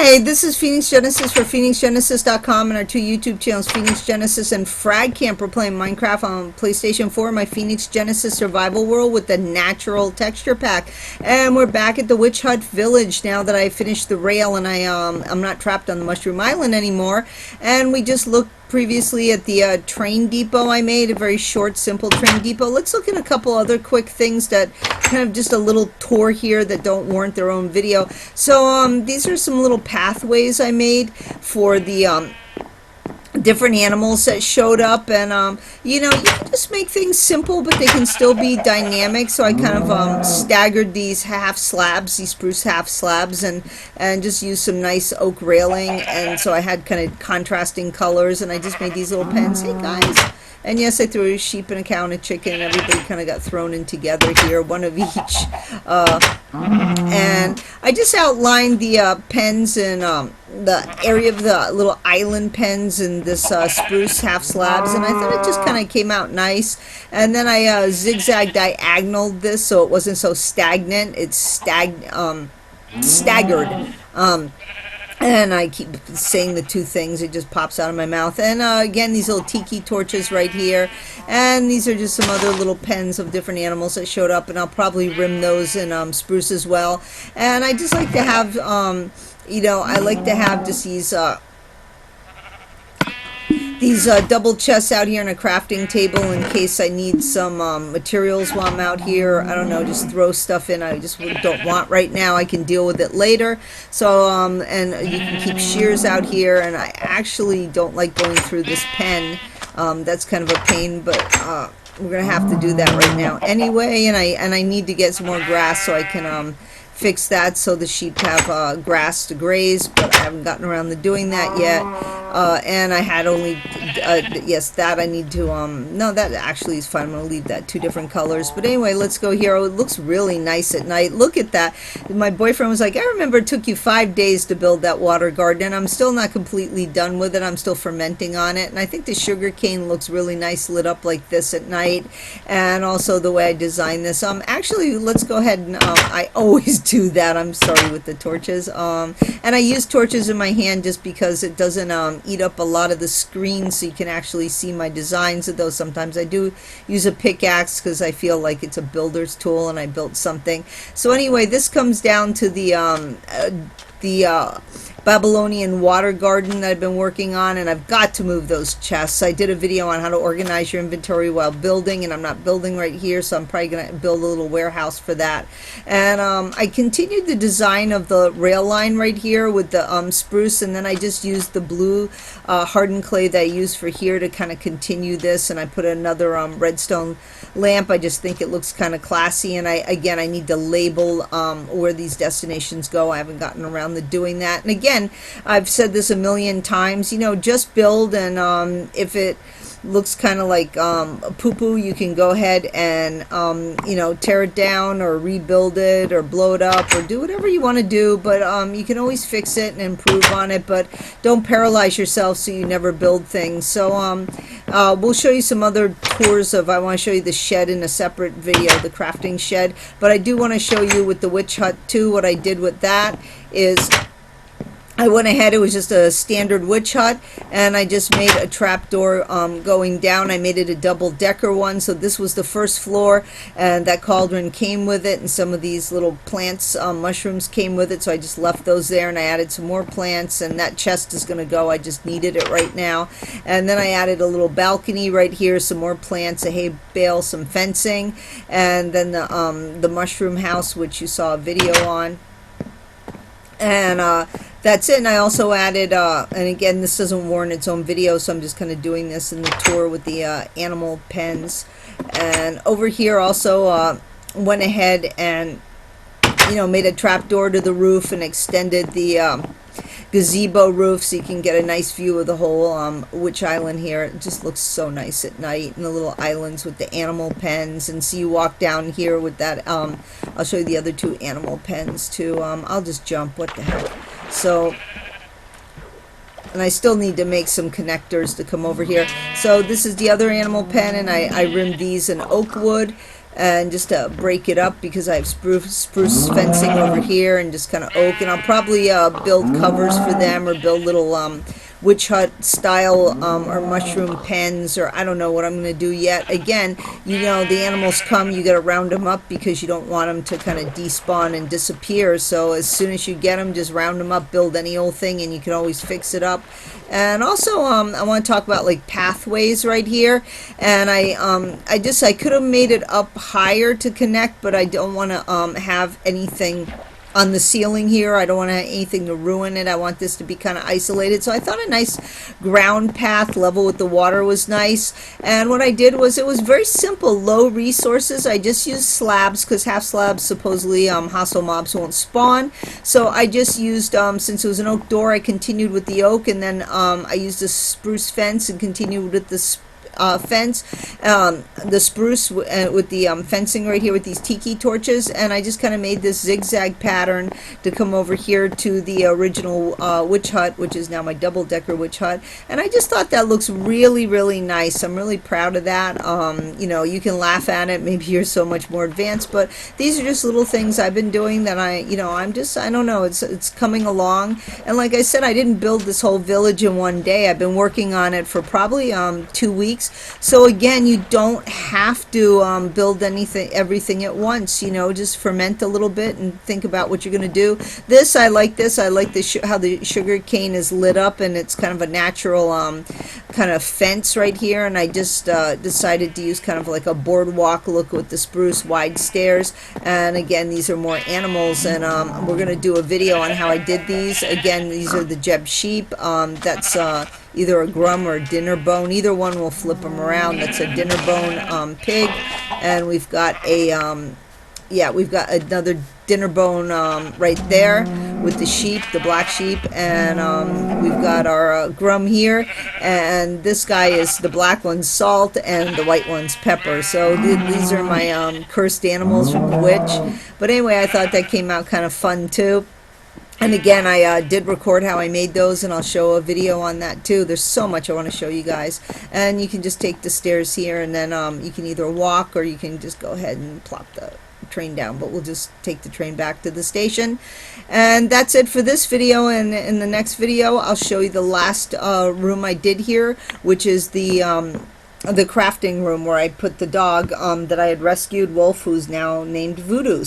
Hi, this is Phoenix Genesis for PhoenixGenesis.com and our two YouTube channels, Phoenix Genesis and Frag Camp. We're playing Minecraft on PlayStation 4, my Phoenix Genesis Survival World with the Natural Texture Pack. And we're back at the Witch Hut Village now that I finished the rail and I'm not trapped on the Mushroom Island anymore. And we just looked previously at the train depot I made, a very short, simple train depot. Let's look at a couple other quick things that kind of just a little tour here that don't warrant their own video. So these are some little pathways I made for the different animals that showed up, and you know, you can just make things simple but they can still be dynamic. So I kind of staggered these half slabs, these spruce half slabs, and just used some nice oak railing, and so I had kind of contrasting colors, and I just made these little pens. Hey guys. And yes, I threw a sheep and a cow and a chicken, and everybody kind of got thrown in together here, one of each. And I just outlined the pens and the area of the little island pens and this spruce half slabs, and I thought it just kind of came out nice. And then I zigzag diagonaled this so it wasn't so stagnant. It's staggered. And I keep saying the two things, it just pops out of my mouth. And again, these little tiki torches right here. And these are just some other little pens of different animals that showed up. And I'll probably rim those in spruce as well. And I just like to have, you know, I like to have just these double chests out here on a crafting table in case I need some materials while I'm out here. I don't know, just throw stuff in I just don't want right now. I can deal with it later. So and you can keep shears out here, and I actually don't like going through this pen. That's kind of a pain, but we're gonna have to do that right now anyway. And I need to get some more grass so I can fix that so the sheep have grass to graze, but I haven't gotten around to doing that yet. And I had only yes, that I need to no, that actually is fine. I'm gonna leave that two different colors. But anyway, let's go here. Oh, it looks really nice at night. Look at that. My boyfriend was like, I remember it took you 5 days to build that water garden, and I'm still not completely done with it. I'm still fermenting on it, and I think the sugar cane looks really nice lit up like this at night, and also the way I designed this. Actually, let's go ahead and I always do that. I'm sorry with the torches. And I use torches in my hand just because it doesn't eat up a lot of the screen, so you can actually see my designs of those. Sometimes I do use a pickaxe because I feel like it's a builder's tool and I built something. So anyway, this comes down to the Babylonian water garden that I've been working on, and I've got to move those chests. I did a video on how to organize your inventory while building, and I'm not building right here, so I'm probably going to build a little warehouse for that. And I continued the design of the rail line right here with the spruce, and then I just used the blue hardened clay that I used for here to kind of continue this, and I put another redstone lamp. I just think it looks kind of classy, and I need to label where these destinations go. I haven't gotten around to doing that. And again, I've said this a million times, you know, just build, and if it looks kind of like poo-poo, you can go ahead and you know, tear it down or rebuild it or blow it up or do whatever you want to do, but you can always fix it and improve on it, but don't paralyze yourself so you never build things. So we'll show you some other tours of, I want to show you the shed in a separate video, the crafting shed, but I do want to show you with the Witch Hut too. What I did with that is I went ahead, it was just a standard witch hut, and I just made a trapdoor going down. I made it a double-decker one, so this was the first floor, and that cauldron came with it, and some of these little plants, mushrooms came with it, so I just left those there, and I added some more plants, and that chest is going to go. I just needed it right now. And then I added a little balcony right here, some more plants, a hay bale, some fencing, and then the mushroom house, which you saw a video on. And that's it. And I also added, and again, this doesn't warrant its own video, so I'm just kind of doing this in the tour with the animal pens. And over here also went ahead and, you know, made a trapdoor to the roof and extended the gazebo roof so you can get a nice view of the whole Witch Island here. It just looks so nice at night, and the little islands with the animal pens. And see, you walk down here with that. I'll show you the other two animal pens too. I'll just jump, what the heck. So, and I still need to make some connectors to come over here. So this is the other animal pen, and I rimmed these in oak wood. and just to break it up because I have spruce fencing over here and just kind of oak, and I'll probably build covers for them or build little witch hut style or mushroom pens, or I don't know what I'm going to do yet. Again, you know, the animals come, you got to round them up because you don't want them to kind of despawn and disappear. So as soon as you get them, just round them up, build any old thing, and you can always fix it up. And also, I want to talk about like pathways right here. And I could have made it up higher to connect, but I don't want to have anything on the ceiling here. I don't want to have anything to ruin it. I want this to be kind of isolated. So I thought a nice ground path level with the water was nice. And what I did was, it was very simple, low resources. I just used slabs because half slabs supposedly hostile mobs won't spawn. So I just used, since it was an oak door, I continued with the oak, and then I used a spruce fence and continued with the fence, the spruce with the fencing right here with these tiki torches, and I just kind of made this zigzag pattern to come over here to the original witch hut, which is now my double-decker witch hut. And I just thought that looks really, really nice. I'm really proud of that. You know, you can laugh at it, maybe you're so much more advanced, but these are just little things I've been doing that I don't know, it's coming along. And like I said, I didn't build this whole village in one day. I've been working on it for probably 2 weeks. So again, you don't have to build everything at once. You know, just ferment a little bit and think about what you're going to do. This, I like this. I like how the sugar cane is lit up, and it's kind of a natural kind of fence right here. And I just decided to use kind of like a boardwalk look with the spruce wide stairs. And again, these are more animals, and we're going to do a video on how I did these. Again, these are the Jeb sheep. That's either a grum or a dinner bone. Either one will flip them around. That's a dinner bone pig, and we've got we've got another dinner bone right there with the sheep, the black sheep, and we've got our grum here, and this guy is, the black one's salt and the white one's pepper. So these are my cursed animals from the witch. But anyway, I thought that came out kind of fun too. And again, I did record how I made those, and I'll show a video on that too. There's so much I want to show you guys. And you can just take the stairs here, and then you can either walk or you can just go ahead and plop the train down. But we'll just take the train back to the station. And that's it for this video. And in the next video, I'll show you the last room I did here, which is the crafting room where I put the dog that I had rescued, Wolf, who's now named Voodoo.